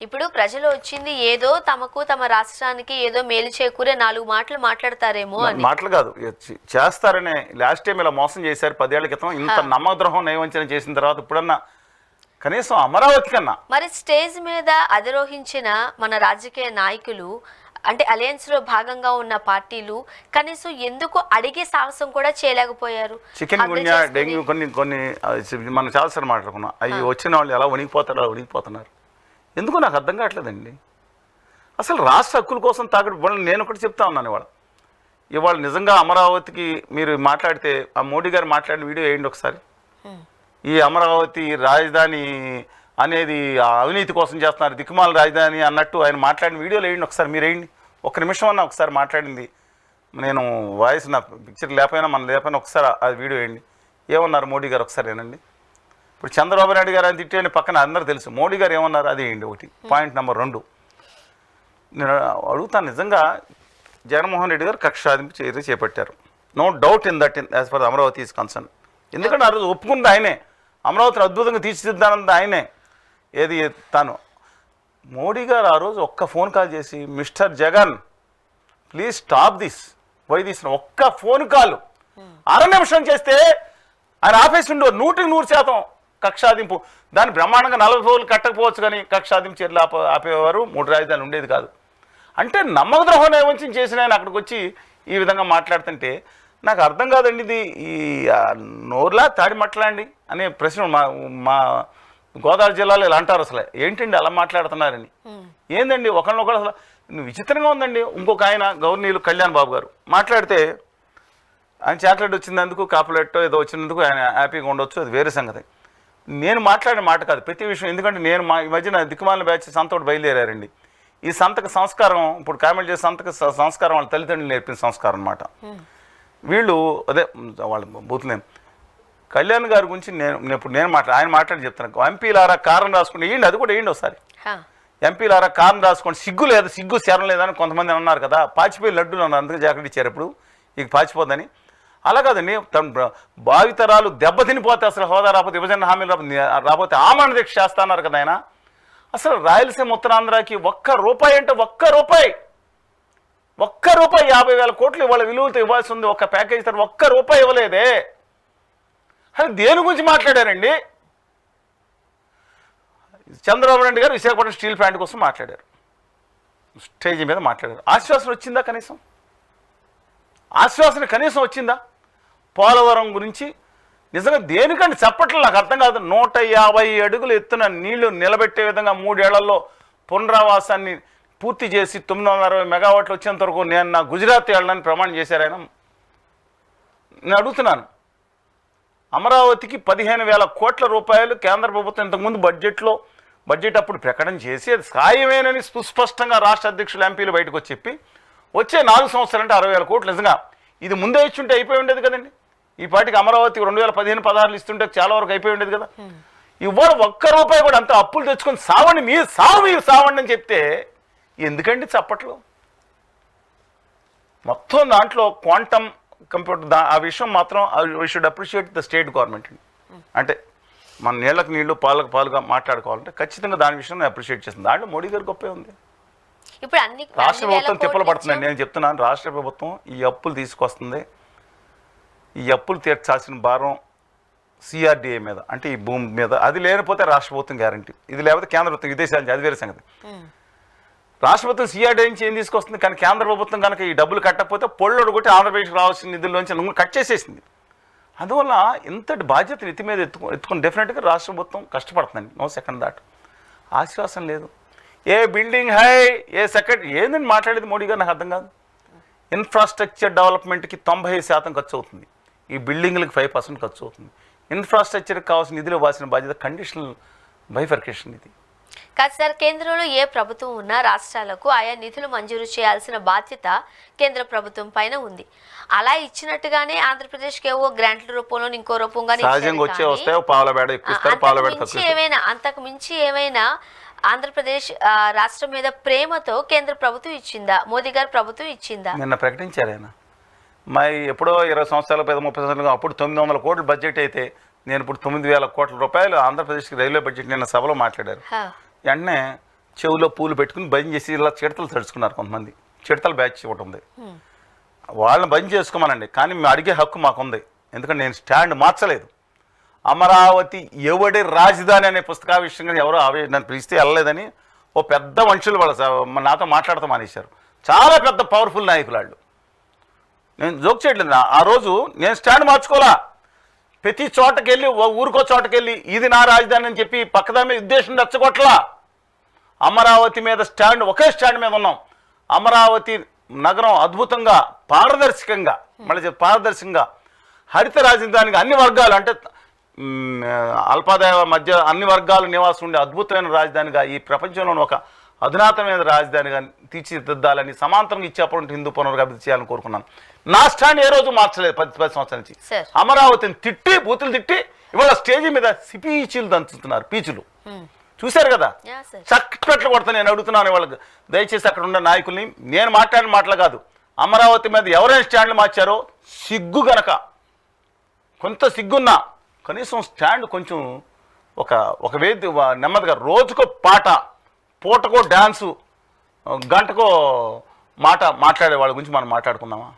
ఇప్పుడు ప్రజలు వచ్చింది ఏదో తమకు తమ రాష్ట్రానికి ఏదో మేలు చేకూరే 4 మాటలు మాట్లాడతారేమో అని. మాటలు కాదు చేస్తారనే. లాస్ట్ టైం ఇలా మోసం చేశారు 10 ఏళ్ల క్రితం. ఇంత నమ్మద్రోహం నయవంచన చేసిన తర్వాత ఇప్పుడన్నా కనీసం అమరావతి కన్నా. మరి స్టేజ్ మీద అధిరోహించిన మన రాజకీయ నాయకులు అంటే అలయన్స్ లో భాగంగా ఉన్న పార్టీలు కనీసం ఎందుకు అడిగే సాహసం కూడా చేయలేకపోయారు? చికెన్ గున్యా, డెంగ్యూ కొన్ని మనం చాలాసార్లు మాట్లాడుకున్నాం. అవి వచ్చిన వాళ్ళు ఎలా వణిగిపోతారో అలా వణిగిపోతున్నారు. ఎందుకో నాకు అర్థం కావట్లేదండి. అసలు రాష్ట్ర హక్కుల కోసం నేను ఒకటి చెప్తా ఉన్నాను. ఇవాళ నిజంగా అమరావతికి మీరు మాట్లాడితే ఆ మోడీ గారు మాట్లాడిన వీడియో వేయండి ఒకసారి. ఈ అమరావతి రాజధాని అనేది అవినీతి కోసం చేస్తున్నారు, దిక్కుమాల రాజధాని అన్నట్టు ఆయన మాట్లాడిన వీడియోలు వేయండి ఒకసారి. మీరు వేయండి, ఒక్క నిమిషం అన్న ఒకసారి మాట్లాడింది. నేను వాయిస్ నా పిక్చర్ లేకపోయినా మన లేకపోయినా ఒకసారి ఆ వీడియో వేయండి. ఏమన్నారు మోడీ గారు ఒకసారి ఏనండి. ఇప్పుడు చంద్రబాబు నాయుడు గారు అని తిట్టేయండి, పక్కన అందరూ తెలుసు. మోడీ గారు ఏమన్నారు అది వేయండి. ఒకటి పాయింట్ నెంబర్ 2 నేను అడుగుతాను. నిజంగా జగన్మోహన్ రెడ్డి గారు కక్ష సాధింపు చర్య చేపట్టారు. No doubt in that as far Amaravati is concern. ఎందుకంటే ఆ రోజు ఒప్పుకుంది ఆయనే, అమరావతిని అద్భుతంగా తీర్చిదిద్దానంది ఆయనే. ఏది తాను మోడీ గారు ఆ రోజు ఒక్క ఫోన్ కాల్ చేసి mister Jagan please stop this why this ఒక్క ఫోన్ కాల్ 6 నిమిషం చేస్తే ఆయన ఆఫీస్ ఉండో 100% కక్షాదింపు. దాన్ని బ్రహ్మాండంగా 40 రోజులు కట్టకపోవచ్చు, కానీ కక్షాదింపు చర్యలు ఆపేవారు. 3 రాజధానులు ఉండేది కాదు. అంటే నమ్మకద్రోహం నైవంచం చేసిన ఆయన అక్కడికి వచ్చి ఈ విధంగా మాట్లాడుతుంటే నాకు అర్థం కాదండి. ఇది ఈ నోర్లా తాడిమట్లా అండి అనే ప్రశ్న మా గోదావరి జిల్లాలో ఇలా అంటారు. అసలు ఏంటండి అలా మాట్లాడుతున్నారని. ఏందండి ఒకళ్ళొకళ్ళు అసలు విచిత్రంగా ఉందండి. ఇంకొక ఆయన గవర్నీలు కళ్యాణ్ బాబు గారు మాట్లాడితే ఆయన చాక్లెట్ వచ్చినందుకు కాపులెట్ ఏదో వచ్చినందుకు ఆయన హ్యాపీగా ఉండొచ్చు, అది వేరే సంగతి. నేను మాట్లాడిన మాట కాదు ప్రతి విషయం. ఎందుకంటే నేను ఈ మధ్యన దిక్కుమాలిన బ్యాచ్ సంతోటి బయలుదేరారండి. ఈ సంతక సంస్కారం ఇప్పుడు కామెంట్ చేసే సంతక సంస్కారం వాళ్ళ తల్లిదండ్రులు నేర్పిన సంస్కారం అనమాట. వీళ్ళు అదే వాళ్ళ బూత్లేం కళ్యాణ్ గారి గురించి నేను ఆయన మాట్లాడి చెప్తాను. ఎంపీలారా కారణం రాసుకుంటే వేయండి, అది కూడా వేయండి ఒకసారి. ఎంపీలారా కారణం రాసుకోండి, సిగ్గు లేదు, సిగ్గు శరం లేదని కొంతమంది అన్నారు కదా. పాచిపోయి లడ్డూలు అన్నారు, అందుకే జాకెట్ ఇచ్చారు. ఇప్పుడు ఇక పాచిపోద్దని అలా కాదండి. భావితరాలు దెబ్బతినిపోతే అసలు హోదా రాకపోతే విభజన హామీలు రాకపోతే ఆమరణ దీక్ష చేస్తా అన్నారు కదా ఆయన. అసలు రాయలసీమ ఉత్తరాంధ్రకి ₹1 అంటే ₹1 50,000 కోట్లు ఇవాళ విలువలతో ఇవ్వాల్సి ఉంది. ఒక ప్యాకేజీ తర్వాత ₹1 ఇవ్వలేదే. అది దేని గురించి మాట్లాడారండి? చంద్రబాబు నాయుడు గారు విశాఖపట్నం స్టీల్ ప్లాంట్ కోసం మాట్లాడారు, స్టేజ్ మీద మాట్లాడారు. ఆశ్వాసన వచ్చిందా? ఆశ్వాసన కనీసం వచ్చిందా? పోలవరం గురించి నిజంగా దేనికంటే చెప్పట్లు నాకు అర్థం కాదు. 150 అడుగులు ఎత్తున నీళ్లు నిలబెట్టే విధంగా 3 ఏళ్లలో పునరావాసాన్ని పూర్తి చేసి 960 మెగావాట్లు వచ్చేంత వరకు నేను నా గుజరాత్ వెళ్ళడానికి ప్రమాణం చేశారు ఆయన. నేను అడుగుతున్నాను, అమరావతికి 15,000 కోట్ల రూపాయలు కేంద్ర ప్రభుత్వం ఇంతకుముందు బడ్జెట్ అప్పుడు ప్రకటన చేసి అది సాయమేనని సుస్పష్టంగా రాష్ట్ర అధ్యక్షులు ఎంపీలు బయటకు వచ్చి చెప్పి వచ్చే 4 సంవత్సరాలు అంటే 60,000 కోట్లు. నిజంగా ఇది ముందే ఇచ్చుంటే అయిపోయి ఉండేది కదండి. ఈ పాటికి అమరావతి 2015-16 ఇస్తుంటే చాలా వరకు అయిపోయి ఉండేది కదా. ఇవ్వరు ₹1 కూడా అంత అప్పులు తెచ్చుకొని సావండి, మీరు సావండి అని చెప్తే ఎందుకండి చప్పట్లు? మొత్తం దాంట్లో క్వాంటమ్ కంప్యూటర్ ఆ విషయం మాత్రం we should appreciate the state government. అంటే మన నీళ్ళకు నీళ్లు పాలకు పాలుగా మాట్లాడుకోవాలంటే ఖచ్చితంగా దాని విషయం నేను అప్రిషియేట్ చేస్తుంది. దాంట్లో మోడీ గారి గొప్పే ఉంది. ఇప్పుడు అన్ని రాష్ట్ర ప్రభుత్వం తిప్పలు పడుతుందండి. నేను చెప్తున్నాను, రాష్ట్ర ప్రభుత్వం ఈ అప్పులు తీసుకొస్తుంది. ఈ అప్పులు తీర్చాల్సిన భారం సిఆర్డీఏ మీద, అంటే ఈ భూమి మీద. అది లేకపోతే రాష్ట్ర ప్రభుత్వం గ్యారంటీ, ఇది లేకపోతే కేంద్ర ప్రభుత్వం విదేశాల నుంచి, అది వేరే సంగతి. రాష్ట్ర ప్రభుత్వం సిఆర్డీ నుంచి ఏం తీసుకొస్తుంది, కానీ కేంద్ర ప్రభుత్వం కనుక ఈ డబ్బులు కట్టకపోతే పొళ్ళోడు కొట్టి ఆంధ్రప్రదేశ్కి రావాల్సిన నిధుల్లోంచి కట్ చేసేసింది. అందువల్ల ఇంతటి బాధ్యతను ఎత్తి మీద ఎత్తుకుని డెఫినెట్గా రాష్ట్ర ప్రభుత్వం కష్టపడుతుందండి. No second thought. ఆశ్వాసం లేదు. ఏ బిల్డింగ్ హై, ఏ సెకండ్ ఏందని మాట్లాడేది మోడీ గారు నాకు అర్థం కాదు. ఇన్ఫ్రాస్ట్రక్చర్ డెవలప్మెంట్కి 90% ఖర్చు అవుతుంది, ఈ బిల్డింగ్లకు 5% ఖర్చు అవుతుంది. ఇన్ఫ్రాస్ట్రక్చర్కి కావాల్సిన నిధులు ఇవ్వాల్సిన బాధ్యత కండిషనల్ బైఫర్కేషన్ ఇది కాదు సార్. కేంద్రంలో ఏ ప్రభుత్వం ఉన్నా రాష్ట్రాలకు ఆయా నిధులు మంజూరు చేయాల్సిన బాధ్యత కేంద్ర ప్రభుత్వం పైన ఉంది. అలా ఇచ్చినట్టుగానే ఆంధ్రప్రదేశ్కి ఏవో గ్రాంట్ల రూపంలో ఇంకో రూపంగానే అంతకు మించి ఏమైనా ఆంధ్రప్రదేశ్ రాష్ట్రం మీద ప్రేమతో కేంద్ర ప్రభుత్వం ఇచ్చిందా, మోదీ గారి ప్రభుత్వం ఇచ్చిందా? నిన్న ప్రకటించారు ఆయన. మరి ఎప్పుడో 20 సంవత్సరాల 30 సంవత్సరాలు అప్పుడు 900 కోట్ల బడ్జెట్ అయితే నేను ఇప్పుడు 9,000 కోట్ల రూపాయలు ఆంధ్రప్రదేశ్కి రైల్వే బడ్జెట్ నిన్న సభలో మాట్లాడారు. వెంటనే చెవులో పూలు పెట్టుకుని బంద్ చేసి ఇలా చిడతలు తడుచుకున్నారు కొంతమంది. చిడతల బ్యాచ్ ఒకటి ఉంది, వాళ్ళని బంద్ చేసుకోమనండి. కానీ మేము అడిగే హక్కు మాకుంది, ఎందుకంటే నేను స్టాండ్ మార్చలేదు. అమరావతి ఎవడి రాజధాని అనే పుస్తకావిష్యంగా ఎవరో నన్ను పిలిస్తే వెళ్ళలేదని ఓ పెద్ద మనుషులు వాళ్ళ నాతో మాట్లాడతాం మానేశారు. చాలా పెద్ద పవర్ఫుల్ నాయకులు వాళ్ళు. నేను జోక్ చేయట్లేదు. ఆ రోజు నేను స్టాండ్ మార్చుకోవాలా. ప్రతి చోటకి వెళ్ళి ఊరికో చోటకి వెళ్ళి ఇది నా రాజధాని అని చెప్పి పక్కదాని మీద ఉద్దేశం రెచ్చగొట్టలా. అమరావతి మీద స్టాండ్, ఒకే స్టాండ్ మీద ఉన్నాం. అమరావతి నగరం అద్భుతంగా పారదర్శకంగా, మళ్ళీ పారదర్శకంగా హరిత రాజధానిగా అన్ని వర్గాలు, అంటే అల్పాదాయ మధ్య అన్ని వర్గాలు నివాసం ఉండే అద్భుతమైన రాజధానిగా, ఈ ప్రపంచంలోని ఒక అధునాతమైన రాజధానిగా తీర్చిదిద్దాలని సమాంతరంగా ఇచ్చేప్పుడు హిందూ పునరభివృద్ధి చేయాలని కోరుకున్నాను. నా స్టాండ్ ఏ రోజు మార్చలేదు 10 సంవత్సరాల నుంచి. అమరావతిని తిట్టి బూతులు తిట్టి ఇవాళ స్టేజీ మీద పీచులు దంచుతున్నారు. పీచులు చూశారు కదా, చక్కట్లు కొడతా. నేను అడుగుతున్నాను వాళ్ళకి, దయచేసి అక్కడ ఉన్న నాయకుల్ని, నేను మాట్లాడిన మాటలు కాదు, అమరావతి మీద ఎవరైనా స్టాండ్లు మార్చారో సిగ్గు గనక, కొంత సిగ్గున్నా కనీసం స్టాండ్ కొంచెం ఒక వేది నెమ్మదిగా రోజుకో పాట, పూటకో డ్యాన్సు, గంటకో మాట మాట్లాడే వాళ్ళ గురించి మనం మాట్లాడుకుందామా?